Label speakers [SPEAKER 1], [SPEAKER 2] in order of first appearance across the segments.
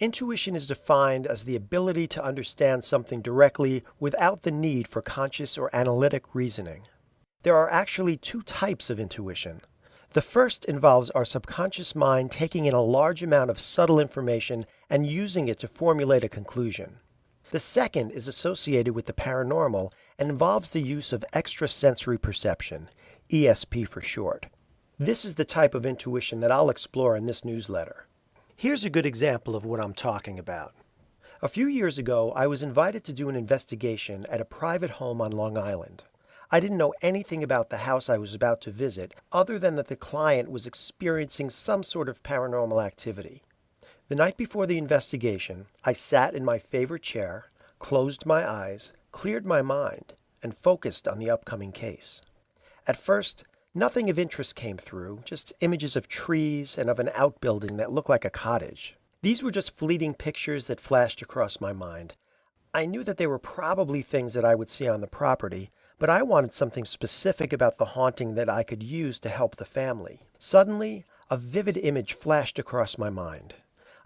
[SPEAKER 1] Intuition is defined as the ability to understand something directly without the need for conscious or analytic reasoning. There are actually two types of intuition. The first involves our subconscious mind taking in a large amount of subtle information and using it to formulate a conclusion. The second is associated with the paranormal and involves the use of extrasensory perception, ESP for short. This is the type of intuition that I'll explore in this newsletter. Here's a good example of what I'm talking about. A few years ago, I was invited to do an investigation at a private home on Long Island. I didn't know anything about the house I was about to visit, other than that the client was experiencing some sort of paranormal activity. The night before the investigation, I sat in my favorite chair, closed my eyes, cleared my mind, and focused on the upcoming case. At first, nothing of interest came through, just images of trees and of an outbuilding that looked like a cottage. These were just fleeting pictures that flashed across my mind. I knew that they were probably things that I would see on the property, but I wanted something specific about the haunting that I could use to help the family. Suddenly, a vivid image flashed across my mind.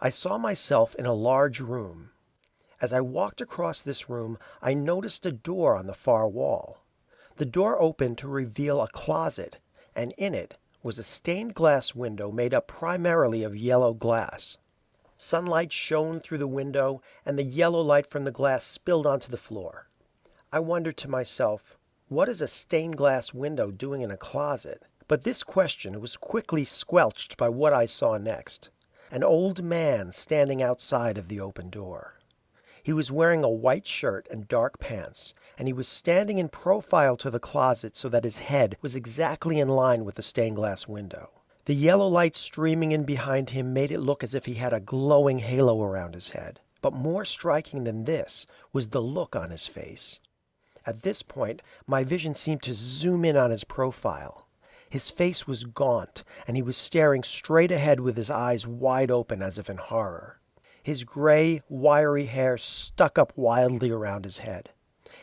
[SPEAKER 1] I saw myself in a large room. As I walked across this room, I noticed a door on the far wall. The door opened to reveal a closet, and in it was a stained glass window made up primarily of yellow glass. Sunlight shone through the window, and the yellow light from the glass spilled onto the floor. I wondered to myself, what is a stained glass window doing in a closet? But this question was quickly squelched by what I saw next. An old man standing outside of the open door. He was wearing a white shirt and dark pants, and he was standing in profile to the closet so that his head was exactly in line with the stained glass window. The yellow light streaming in behind him made it look as if he had a glowing halo around his head. But more striking than this was the look on his face. At this point, my vision seemed to zoom in on his profile. His face was gaunt, and he was staring straight ahead with his eyes wide open as if in horror. His gray, wiry hair stuck up wildly around his head.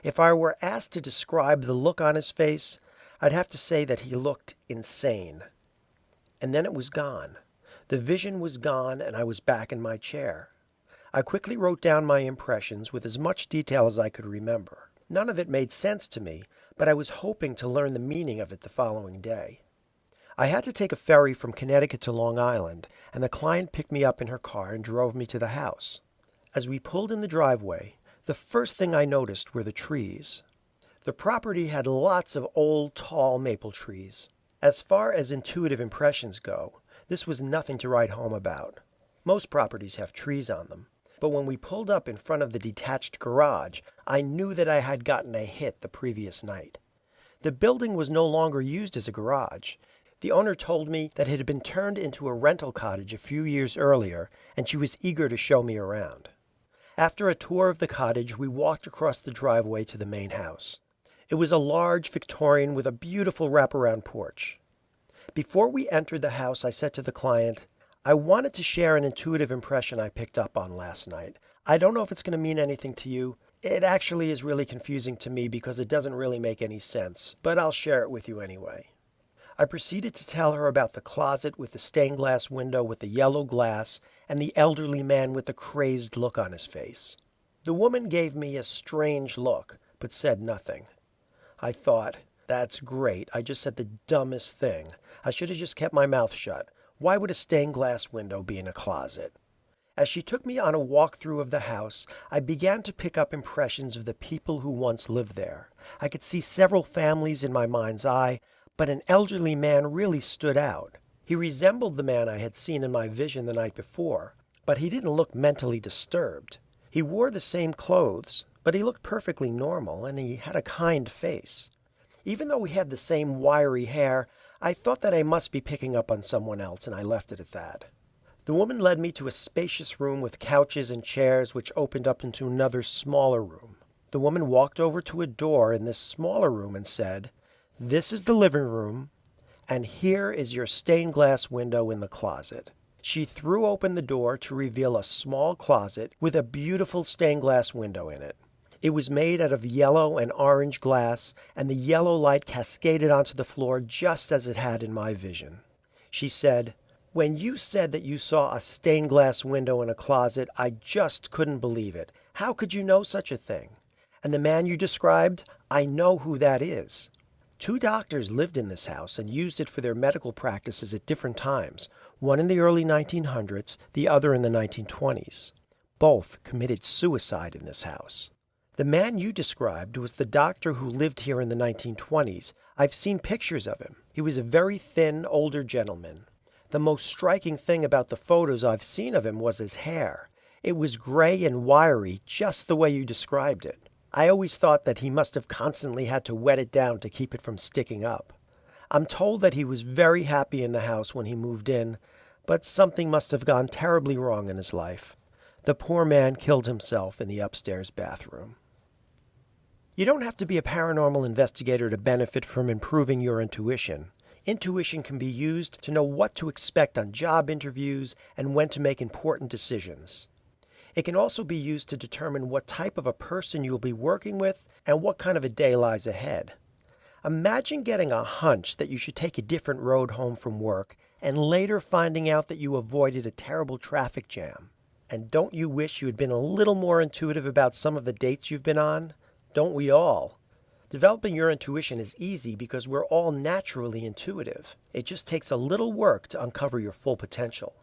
[SPEAKER 1] If I were asked to describe the look on his face, I'd have to say that he looked insane. And then it was gone. The vision was gone, and I was back in my chair. I quickly wrote down my impressions with as much detail as I could remember. None of it made sense to me, but I was hoping to learn the meaning of it the following day. I had to take a ferry from Connecticut to Long Island, and the client picked me up in her car and drove me to the house. As we pulled in the driveway, the first thing I noticed were the trees. The property had lots of old, tall maple trees. As far as intuitive impressions go, this was nothing to write home about. Most properties have trees on them. But when we pulled up in front of the detached garage, I knew that I had gotten a hit the previous night. The building was no longer used as a garage. The owner told me that it had been turned into a rental cottage a few years earlier, and she was eager to show me around. After a tour of the cottage, we walked across the driveway to the main house. It was a large Victorian with a beautiful wraparound porch. Before we entered the house, I said to the client, I wanted to share an intuitive impression I picked up on last night. I don't know if it's going to mean anything to you. It actually is really confusing to me because it doesn't really make any sense, but I'll share it with you anyway. I proceeded to tell her about the closet with the stained glass window with the yellow glass and the elderly man with the crazed look on his face. The woman gave me a strange look, but said nothing. I thought, that's great. I just said the dumbest thing. I should have just kept my mouth shut. Why would a stained glass window be in a closet? As she took me on a walkthrough of the house, I began to pick up impressions of the people who once lived there. I could see several families in my mind's eye, but an elderly man really stood out. He resembled the man I had seen in my vision the night before, but he didn't look mentally disturbed. He wore the same clothes, but he looked perfectly normal, and he had a kind face. Even though he had the same wiry hair, I thought that I must be picking up on someone else, and I left it at that. The woman led me to a spacious room with couches and chairs which opened up into another smaller room. The woman walked over to a door in this smaller room and said, This is the living room, and here is your stained glass window in the closet. She threw open the door to reveal a small closet with a beautiful stained glass window in it. It was made out of yellow and orange glass, and the yellow light cascaded onto the floor just as it had in my vision. She said, When you said that you saw a stained glass window in a closet, I just couldn't believe it. How could you know such a thing? And the man you described, I know who that is. 2 doctors lived in this house and used it for their medical practices at different times, one in the early 1900s, the other in the 1920s. Both committed suicide in this house. The man you described was the doctor who lived here in the 1920s. I've seen pictures of him. He was a very thin, older gentleman. The most striking thing about the photos I've seen of him was his hair. It was gray and wiry, just the way you described it. I always thought that he must have constantly had to wet it down to keep it from sticking up. I'm told that he was very happy in the house when he moved in, but something must have gone terribly wrong in his life. The poor man killed himself in the upstairs bathroom. You don't have to be a paranormal investigator to benefit from improving your intuition. Intuition can be used to know what to expect on job interviews and when to make important decisions. It can also be used to determine what type of a person you'll be working with and what kind of a day lies ahead. Imagine getting a hunch that you should take a different road home from work and later finding out that you avoided a terrible traffic jam. And don't you wish you had been a little more intuitive about some of the dates you've been on? Don't we all? Developing your intuition is easy because we're all naturally intuitive. It just takes a little work to uncover your full potential.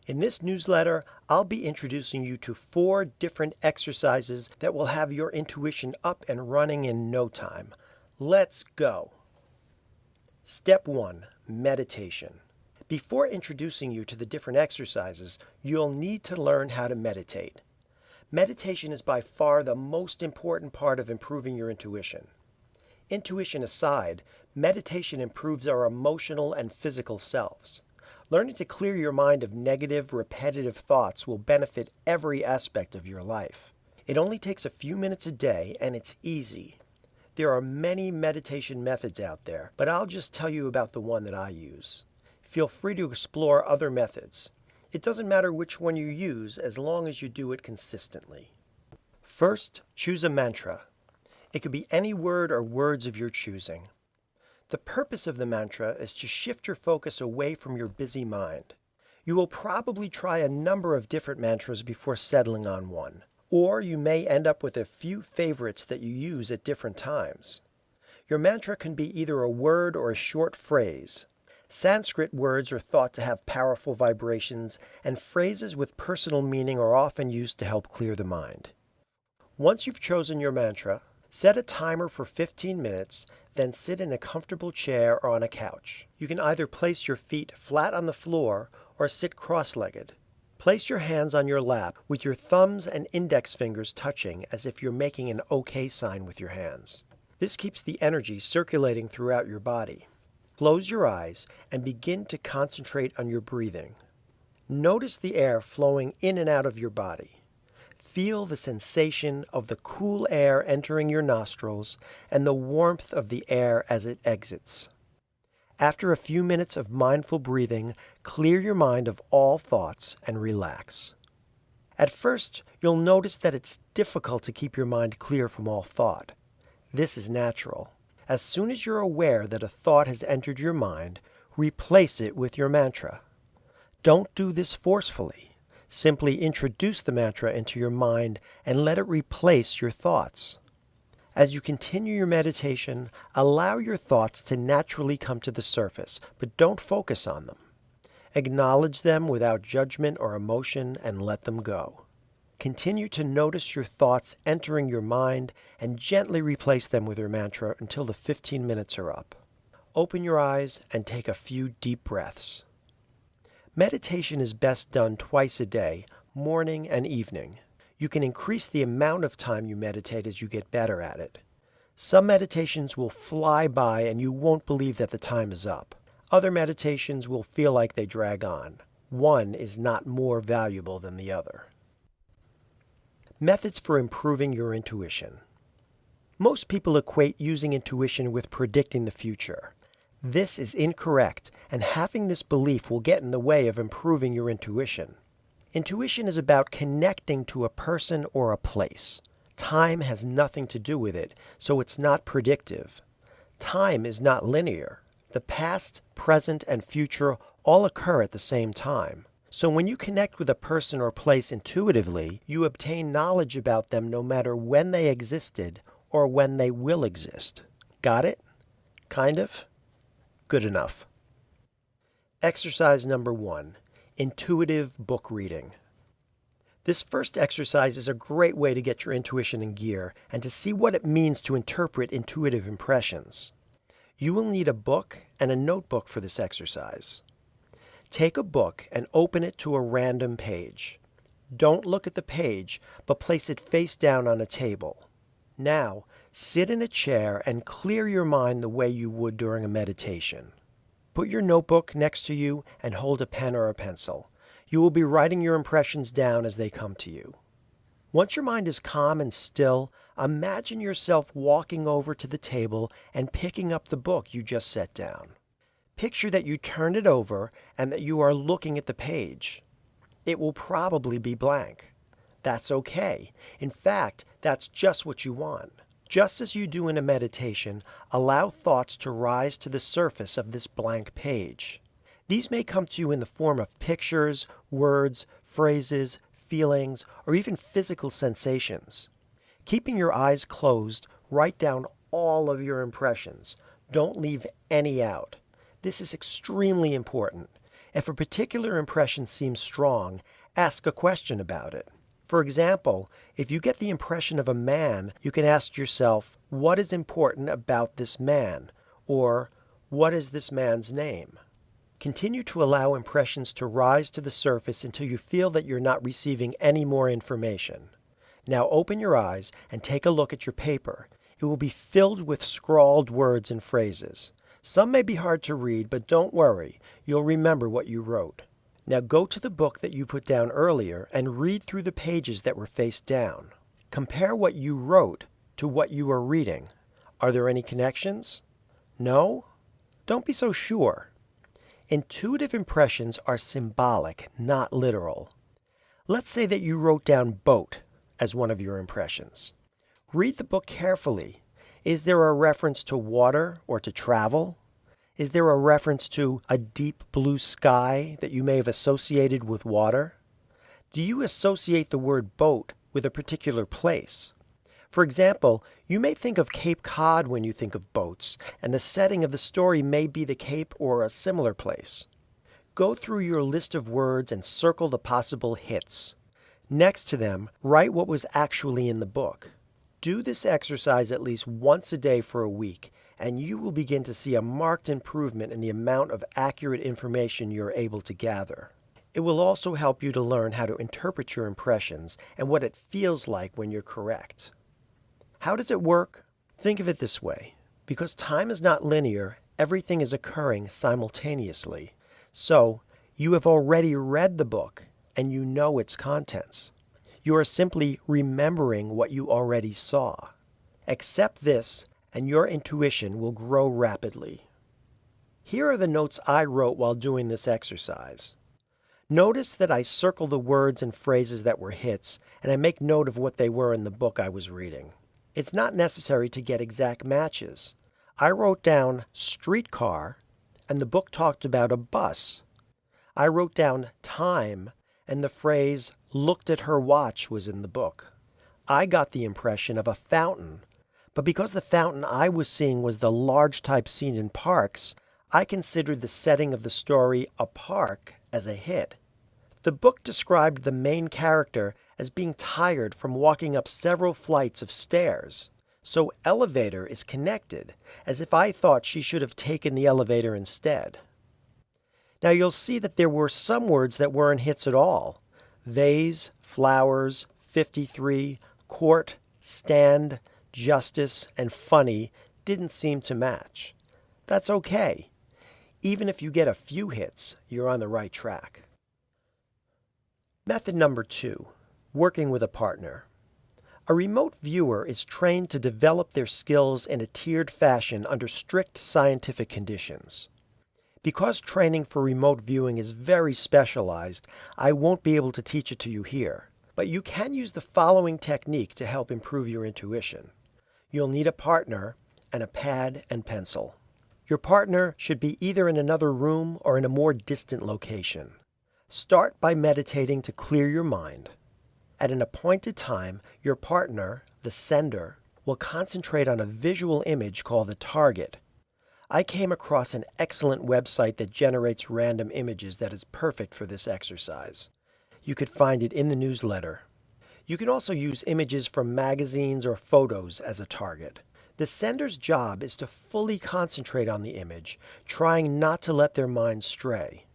[SPEAKER 1] In this newsletter, I'll be introducing you to 4 different exercises that will have your intuition up and running in no time. Let's go. Step 1, meditation. Before introducing you to the different exercises, you'll need to learn how to meditate. Meditation is by far the most important part of improving your intuition. Intuition aside, meditation improves our emotional and physical selves. Learning to clear your mind of negative, repetitive thoughts will benefit every aspect of your life. It only takes a few minutes a day, and it's easy. There are many meditation methods out there, but I'll just tell you about the one that I use. Feel free to explore other methods. It doesn't matter which one you use as long as you do it consistently. First, choose a mantra. It could be any word or words of your choosing. The purpose of the mantra is to shift your focus away from your busy mind. You will probably try a number of different mantras before settling on one, or you may end up with a few favorites that you use at different times. Your mantra can be either a word or a short phrase. Sanskrit words are thought to have powerful vibrations, and phrases with personal meaning are often used to help clear the mind. Once you've chosen your mantra, set a timer for 15 minutes, then sit in a comfortable chair or on a couch. You can either place your feet flat on the floor or sit cross-legged. Place your hands on your lap with your thumbs and index fingers touching as if you're making an OK sign with your hands. This keeps the energy circulating throughout your body. Close your eyes and begin to concentrate on your breathing. Notice the air flowing in and out of your body. Feel the sensation of the cool air entering your nostrils and the warmth of the air as it exits. After a few minutes of mindful breathing, clear your mind of all thoughts and relax. At first, you'll notice that it's difficult to keep your mind clear from all thought. This is natural. As soon as you're aware that a thought has entered your mind, replace it with your mantra. Don't do this forcefully. Simply introduce the mantra into your mind and let it replace your thoughts. As you continue your meditation, allow your thoughts to naturally come to the surface, but don't focus on them. Acknowledge them without judgment or emotion and let them go. Continue to notice your thoughts entering your mind and gently replace them with your mantra until the 15 minutes are up. Open your eyes and take a few deep breaths. Meditation is best done twice a day, morning and evening. You can increase the amount of time you meditate as you get better at it. Some meditations will fly by and you won't believe that the time is up. Other meditations will feel like they drag on. One is not more valuable than the other. Methods for improving your intuition. Most people equate using intuition with predicting the future. This is incorrect, and having this belief will get in the way of improving your intuition. Intuition is about connecting to a person or a place. Time has nothing to do with it, so it's not predictive. Time is not linear. The past, present, and future all occur at the same time. So when you connect with a person or place intuitively, you obtain knowledge about them no matter when they existed or when they will exist. Got it? Kind of? Good enough. Exercise number 1, intuitive book reading. This first exercise is a great way to get your intuition in gear and to see what it means to interpret intuitive impressions. You will need a book and a notebook for this exercise. Take a book and open it to a random page. Don't look at the page, but place it face down on a table. Now, sit in a chair and clear your mind the way you would during a meditation. Put your notebook next to you and hold a pen or a pencil. You will be writing your impressions down as they come to you. Once your mind is calm and still, imagine yourself walking over to the table and picking up the book you just set down. Picture that you turned it over and that you are looking at the page. It will probably be blank. That's okay. In fact, that's just what you want. Just as you do in a meditation, allow thoughts to rise to the surface of this blank page. These may come to you in the form of pictures, words, phrases, feelings, or even physical sensations. Keeping your eyes closed, write down all of your impressions. Don't leave any out. This is extremely important. If a particular impression seems strong, ask a question about it. For example, if you get the impression of a man, you can ask yourself, what is important about this man? Or, what is this man's name? Continue to allow impressions to rise to the surface until you feel that you're not receiving any more information. Now open your eyes and take a look at your paper. It will be filled with scrawled words and phrases. Some may be hard to read, but don't worry, you'll remember what you wrote. Now go to the book that you put down earlier and read through the pages that were face down. Compare what you wrote to what you are reading. Are there any connections? No? Don't be so sure. Intuitive impressions are symbolic, not literal. Let's say that you wrote down boat as one of your impressions. Read the book carefully. Is there a reference to water or to travel? Is there a reference to a deep blue sky that you may have associated with water? Do you associate the word boat with a particular place? For example, you may think of Cape Cod when you think of boats, and the setting of the story may be the Cape or a similar place. Go through your list of words and circle the possible hits. Next to them, write what was actually in the book. Do this exercise at least once a day for a week, and you will begin to see a marked improvement in the amount of accurate information you're able to gather. It will also help you to learn how to interpret your impressions and what it feels like when you're correct. How does it work? Think of it this way. Because time is not linear, everything is occurring simultaneously. So, you have already read the book, and you know its contents. You are simply remembering what you already saw. Accept this, and your intuition will grow rapidly. Here are the notes I wrote while doing this exercise. Notice that I circle the words and phrases that were hits, and I make note of what they were in the book I was reading. It's not necessary to get exact matches. I wrote down streetcar, and the book talked about a bus. I wrote down time, and the phrase looked at her watch was in the book. I got the impression of a fountain, but because the fountain I was seeing was the large type seen in parks, I considered the setting of the story a park as a hit. The book described the main character as being tired from walking up several flights of stairs. So elevator is connected, as if I thought she should have taken the elevator instead. Now you'll see that there were some words that weren't hits at all. Vase, flowers, 53, court, stand, justice, and funny didn't seem to match. That's okay. Even if you get a few hits, you're on the right track. Method number 2, working with a partner. A remote viewer is trained to develop their skills in a tiered fashion under strict scientific conditions. Because training for remote viewing is very specialized, I won't be able to teach it to you here, but you can use the following technique to help improve your intuition. You'll need a partner and a pad and pencil. Your partner should be either in another room or in a more distant location. Start by meditating to clear your mind. At an appointed time, your partner, the sender, will concentrate on a visual image called the target. I came across an excellent website that generates random images that is perfect for this exercise. You could find it in the newsletter. You can also use images from magazines or photos as a target. The sender's job is to fully concentrate on the image, trying not to let their mind stray.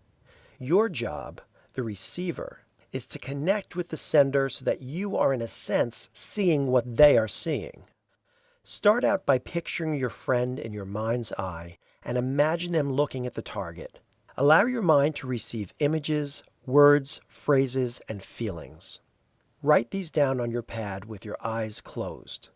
[SPEAKER 1] Your job, the receiver, is to connect with the sender so that you are in a sense seeing what they are seeing. Start out by picturing your friend in your mind's eye and imagine them looking at the target. Allow your mind to receive images, words, phrases, and feelings. Write these down on your pad with your eyes closed.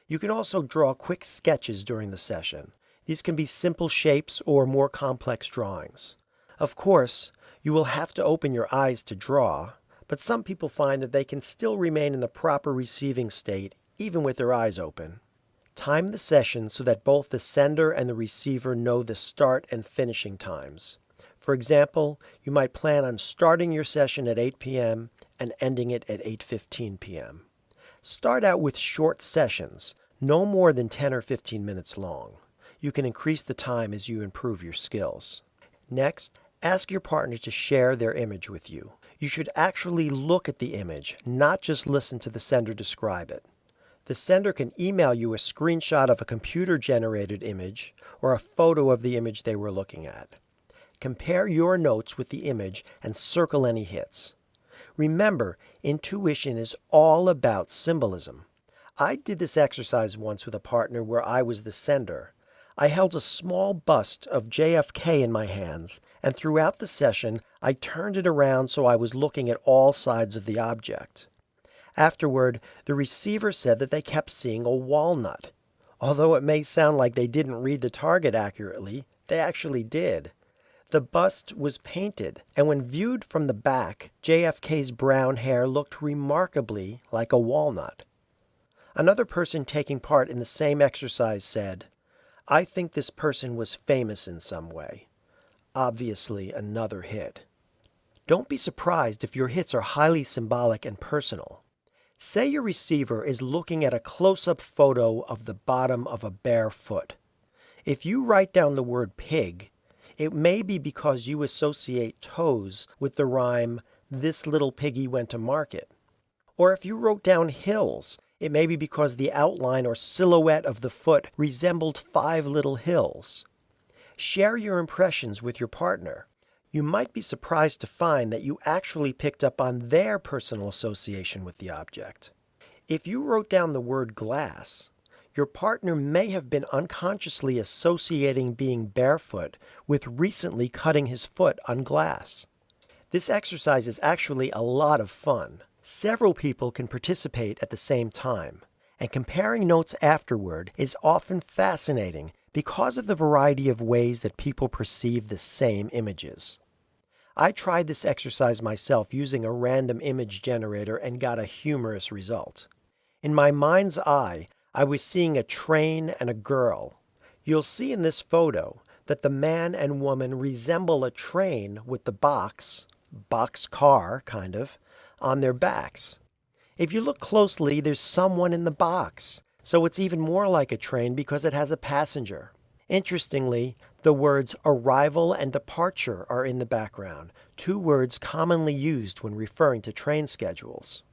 [SPEAKER 1] You can also draw quick sketches during the session. These can be simple shapes or more complex drawings. Of course, you will have to open your eyes to draw, but some people find that they can still remain in the proper receiving state even with their eyes open. Time the session so that both the sender and the receiver know the start and finishing times. For example, you might plan on starting your session at 8 p.m. and ending it at 8:15 p.m. Start out with short sessions, no more than 10 or 15 minutes long. You can increase the time as you improve your skills. Next, ask your partner to share their image with you. You should actually look at the image, not just listen to the sender describe it. The sender can email you a screenshot of a computer-generated image or a photo of the image they were looking at. Compare your notes with the image and circle any hits. Remember, intuition is all about symbolism. I did this exercise once with a partner where I was the sender. I held a small bust of JFK in my hands, and throughout the session, I turned it around so I was looking at all sides of the object. Afterward, the receiver said that they kept seeing a walnut. Although it may sound like they didn't read the target accurately, they actually did. The bust was painted, and when viewed from the back, JFK's brown hair looked remarkably like a walnut. Another person taking part in the same exercise said, "I think this person was famous in some way." Obviously, another hit. Don't be surprised if your hits are highly symbolic and personal. Say your receiver is looking at a close-up photo of the bottom of a bare foot. If you write down the word pig, it may be because you associate toes with the rhyme, "This little piggy went to market." Or if you wrote down hills, it may be because the outline or silhouette of the foot resembled 5 little hills. Share your impressions with your partner. You might be surprised to find that you actually picked up on their personal association with the object. If you wrote down the word glass, your partner may have been unconsciously associating being barefoot with recently cutting his foot on glass. This exercise is actually a lot of fun. Several people can participate at the same time, and comparing notes afterward is often fascinating because of the variety of ways that people perceive the same images. I tried this exercise myself using a random image generator and got a humorous result. In my mind's eye, I was seeing a train and a girl. You'll see in this photo that the man and woman resemble a train with the boxcar, kind of, on their backs. If you look closely, there's someone in the box, so it's even more like a train because it has a passenger. Interestingly, the words arrival and departure are in the background, 2 words commonly used when referring to train schedules.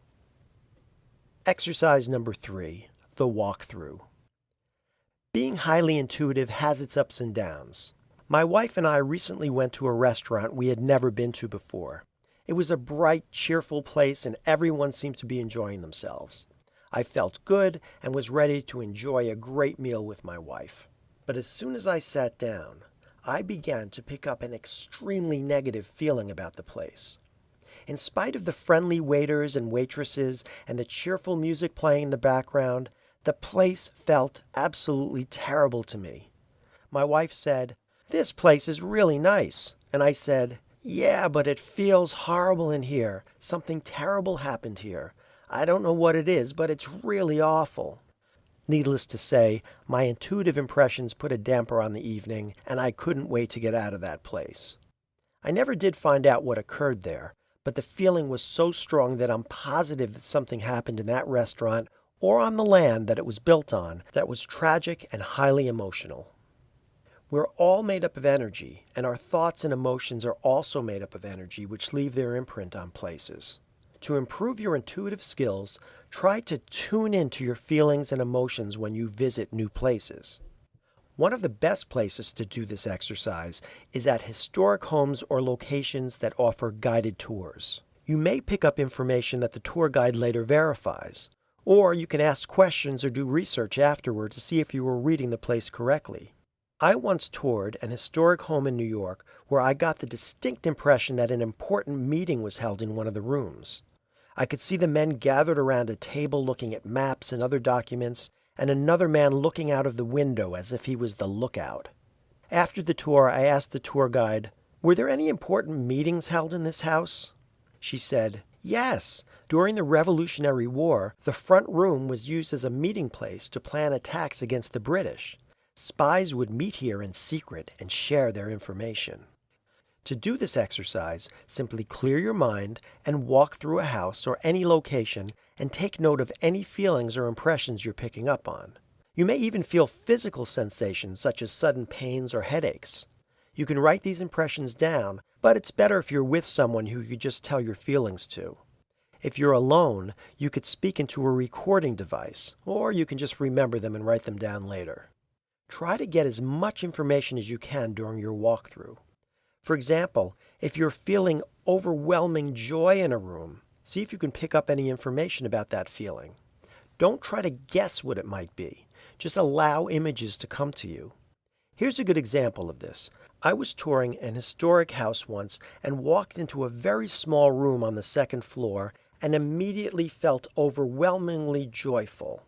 [SPEAKER 1] Exercise number 3, the walkthrough. Being highly intuitive has its ups and downs. My wife and I recently went to a restaurant we had never been to before. It was a bright, cheerful place and everyone seemed to be enjoying themselves. I felt good and was ready to enjoy a great meal with my wife. But as soon as I sat down, I began to pick up an extremely negative feeling about the place. In spite of the friendly waiters and waitresses and the cheerful music playing in the background, the place felt absolutely terrible to me. My wife said, "This place is really nice." And I said, "Yeah, but it feels horrible in here. Something terrible happened here. I don't know what it is, but it's really awful." Needless to say, my intuitive impressions put a damper on the evening, and I couldn't wait to get out of that place. I never did find out what occurred there, but the feeling was so strong that I'm positive that something happened in that restaurant or on the land that it was built on that was tragic and highly emotional. We're all made up of energy, and our thoughts and emotions are also made up of energy, which leave their imprint on places. To improve your intuitive skills, try to tune into your feelings and emotions when you visit new places. One of the best places to do this exercise is at historic homes or locations that offer guided tours. You may pick up information that the tour guide later verifies, or you can ask questions or do research afterward to see if you were reading the place correctly. I once toured an historic home in New York where I got the distinct impression that an important meeting was held in one of the rooms. I could see the men gathered around a table looking at maps and other documents, and another man looking out of the window as if he was the lookout. After the tour, I asked the tour guide, "Were there any important meetings held in this house?" She said, "Yes. During the Revolutionary War, the front room was used as a meeting place to plan attacks against the British. Spies would meet here in secret and share their information." To do this exercise, simply clear your mind and walk through a house or any location and take note of any feelings or impressions you're picking up on. You may even feel physical sensations such as sudden pains or headaches. You can write these impressions down, but it's better if you're with someone who you just tell your feelings to. If you're alone, you could speak into a recording device, or you can just remember them and write them down later. Try to get as much information as you can during your walkthrough. For example, if you're feeling overwhelming joy in a room, see if you can pick up any information about that feeling. Don't try to guess what it might be. Just allow images to come to you. Here's a good example of this. I was touring an historic house once and walked into a very small room on the second floor and immediately felt overwhelmingly joyful.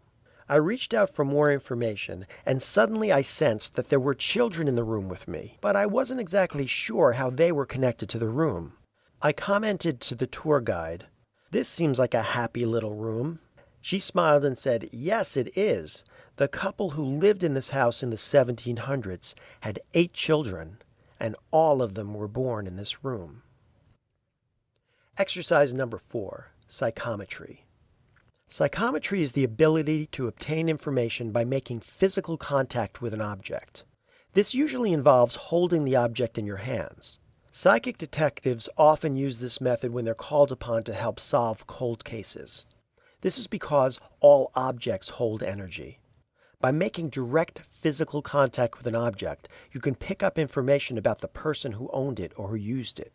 [SPEAKER 1] I reached out for more information, and suddenly I sensed that there were children in the room with me, but I wasn't exactly sure how they were connected to the room. I commented to the tour guide, "This seems like a happy little room." She smiled and said, "Yes, it is. The couple who lived in this house in the 1700s had 8 children, and all of them were born in this room." Exercise number 4, psychometry. Psychometry is the ability to obtain information by making physical contact with an object. This usually involves holding the object in your hands. Psychic detectives often use this method when they're called upon to help solve cold cases. This is because all objects hold energy. By making direct physical contact with an object, you can pick up information about the person who owned it or who used it.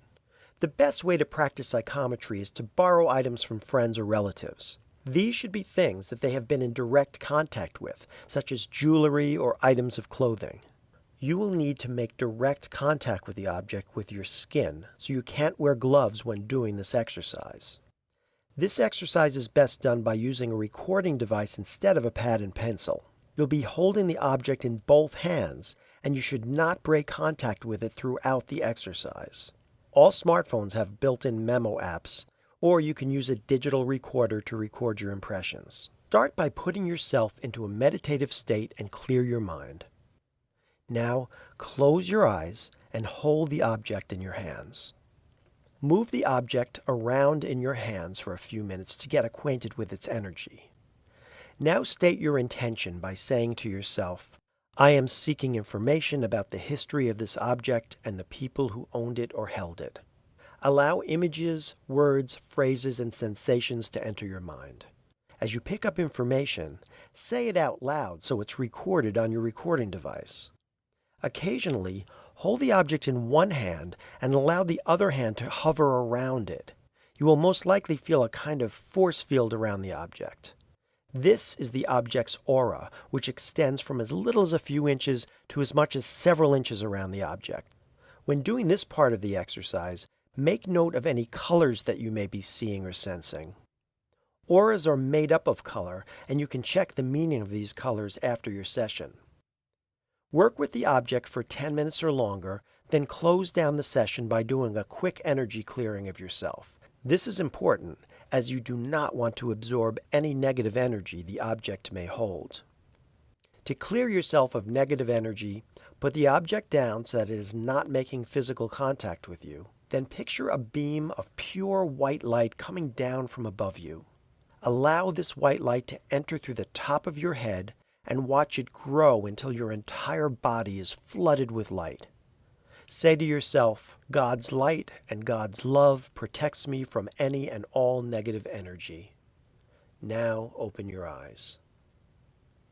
[SPEAKER 1] The best way to practice psychometry is to borrow items from friends or relatives. These should be things that they have been in direct contact with, such as jewelry or items of clothing. You will need to make direct contact with the object with your skin, so you can't wear gloves when doing this exercise. This exercise is best done by using a recording device instead of a pad and pencil. You'll be holding the object in both hands, and you should not break contact with it throughout the exercise. All smartphones have built-in memo apps, or you can use a digital recorder to record your impressions. Start by putting yourself into a meditative state and clear your mind. Now, close your eyes and hold the object in your hands. Move the object around in your hands for a few minutes to get acquainted with its energy. Now state your intention by saying to yourself, "I am seeking information about the history of this object and the people who owned it or held it." Allow images, words, phrases, and sensations to enter your mind. As you pick up information, say it out loud so it's recorded on your recording device. Occasionally, hold the object in one hand and allow the other hand to hover around it. You will most likely feel a kind of force field around the object. This is the object's aura, which extends from as little as a few inches to as much as several inches around the object. When doing this part of the exercise, make note of any colors that you may be seeing or sensing. Auras are made up of color, and you can check the meaning of these colors after your session. Work with the object for 10 minutes or longer, then close down the session by doing a quick energy clearing of yourself. This is important, as you do not want to absorb any negative energy the object may hold. To clear yourself of negative energy, put the object down so that it is not making physical contact with you. Then picture a beam of pure white light coming down from above you. Allow this white light to enter through the top of your head and watch it grow until your entire body is flooded with light. Say to yourself, God's light and God's love protects me from any and all negative energy. Now open your eyes.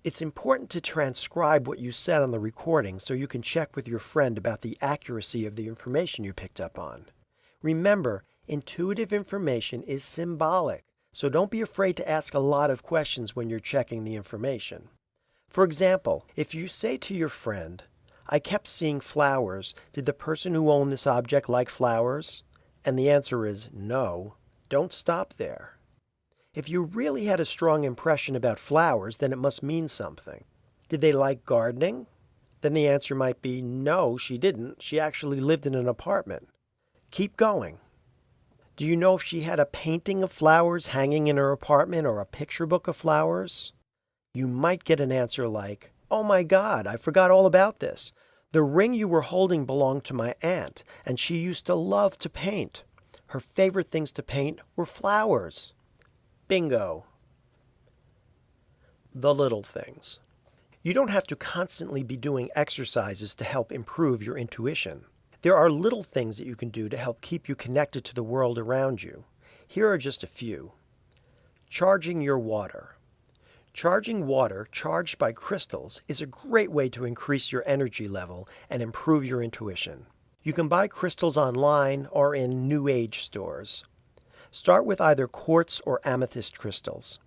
[SPEAKER 1] It's important to transcribe what you said on the recording so you can check with your friend about the accuracy of the information you picked up on. Remember, intuitive information is symbolic, so don't be afraid to ask a lot of questions when you're checking the information. For example, if you say to your friend, I kept seeing flowers, did the person who owned this object like flowers? And the answer is no, don't stop there. If you really had a strong impression about flowers, then it must mean something. Did they like gardening? Then the answer might be no, she didn't. She actually lived in an apartment. Keep going. Do you know if she had a painting of flowers hanging in her apartment or a picture book of flowers? You might get an answer like, oh my God, I forgot all about this. The ring you were holding belonged to my aunt, and she used to love to paint. Her favorite things to paint were flowers. Bingo. The little things. You don't have to constantly be doing exercises to help improve your intuition. There are little things that you can do to help keep you connected to the world around you. Here are just a few. Charging your water. Charging water charged by crystals is a great way to increase your energy level and improve your intuition. You can buy crystals online or in New Age stores. Start with either quartz or amethyst crystals.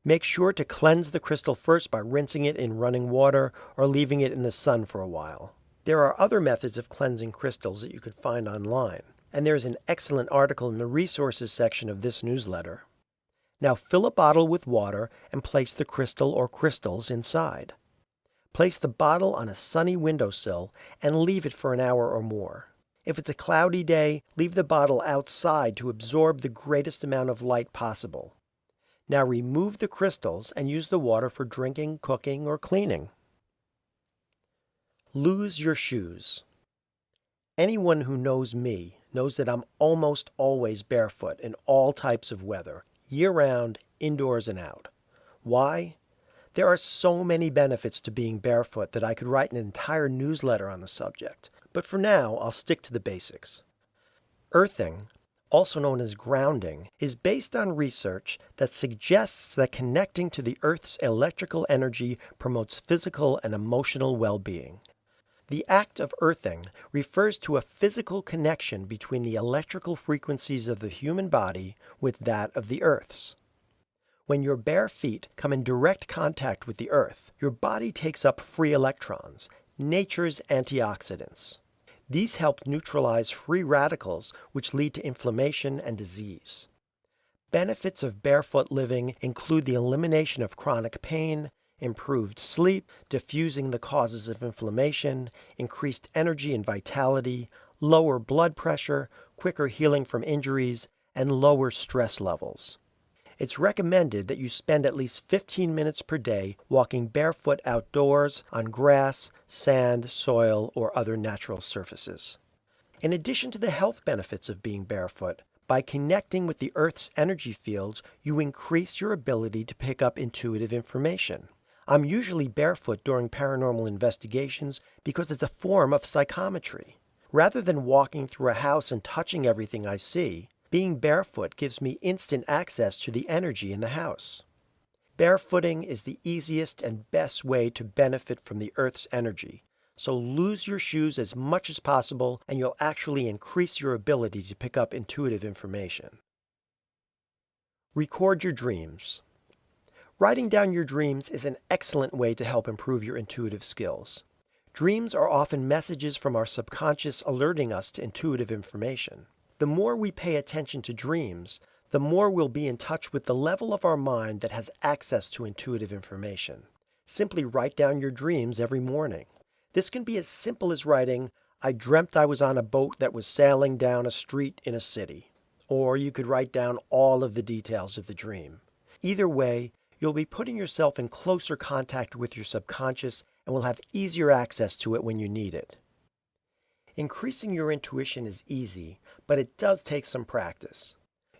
[SPEAKER 1] Make sure to cleanse the crystal first by rinsing it in running water or leaving it in the sun for a while. There are other methods of cleansing crystals that you could find online, and there is an excellent article in the resources section of this newsletter. Now fill a bottle with water and place the crystal or crystals inside. Place the bottle on a sunny windowsill and leave it for an hour or more. If it's a cloudy day, leave the bottle outside to absorb the greatest amount of light possible. Now remove the crystals and use the water for drinking, cooking, or cleaning. Lose your shoes. Anyone who knows me knows that I'm almost always barefoot in all types of weather, year-round, indoors and out. Why? There are so many benefits to being barefoot that I could write an entire newsletter on the subject. But for now, I'll stick to the basics. Earthing, also known as grounding, is based on research that suggests that connecting to the Earth's electrical energy promotes physical and emotional well-being. The act of earthing refers to a physical connection between the electrical frequencies of the human body with that of the Earth's. When your bare feet come in direct contact with the Earth, your body takes up free electrons, nature's antioxidants. These help neutralize free radicals, which lead to inflammation and disease. Benefits of barefoot living include the elimination of chronic pain, improved sleep, diffusing the causes of inflammation, increased energy and vitality, lower blood pressure, quicker healing from injuries, and lower stress levels. It's recommended that you spend at least 15 minutes per day walking barefoot outdoors on grass, sand, soil, or other natural surfaces. In addition to the health benefits of being barefoot, by connecting with the Earth's energy fields, you increase your ability to pick up intuitive information. I'm usually barefoot during paranormal investigations because it's a form of psychometry. Rather than walking through a house and touching everything I see, being barefoot gives me instant access to the energy in the house. Barefooting is the easiest and best way to benefit from the Earth's energy, so lose your shoes as much as possible and you'll actually increase your ability to pick up intuitive information. Record your dreams. Writing down your dreams is an excellent way to help improve your intuitive skills. Dreams are often messages from our subconscious alerting us to intuitive information. The more we pay attention to dreams, the more we'll be in touch with the level of our mind that has access to intuitive information. Simply write down your dreams every morning. This can be as simple as writing, I dreamt I was on a boat that was sailing down a street in a city. Or you could write down all of the details of the dream. Either way, you'll be putting yourself in closer contact with your subconscious and will have easier access to it when you need it. Increasing your intuition is easy, but it does take some practice.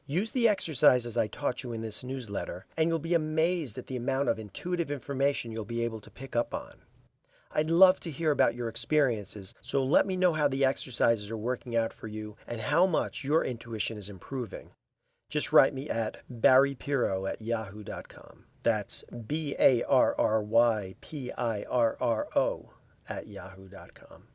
[SPEAKER 1] Use the exercises I taught you in this newsletter, and you'll be amazed at the amount of intuitive information you'll be able to pick up on. I'd love to hear about your experiences, so let me know how the exercises are working out for you and how much your intuition is improving. Just write me at barrypirro@yahoo.com. That's BARRYPIRRO @yahoo.com.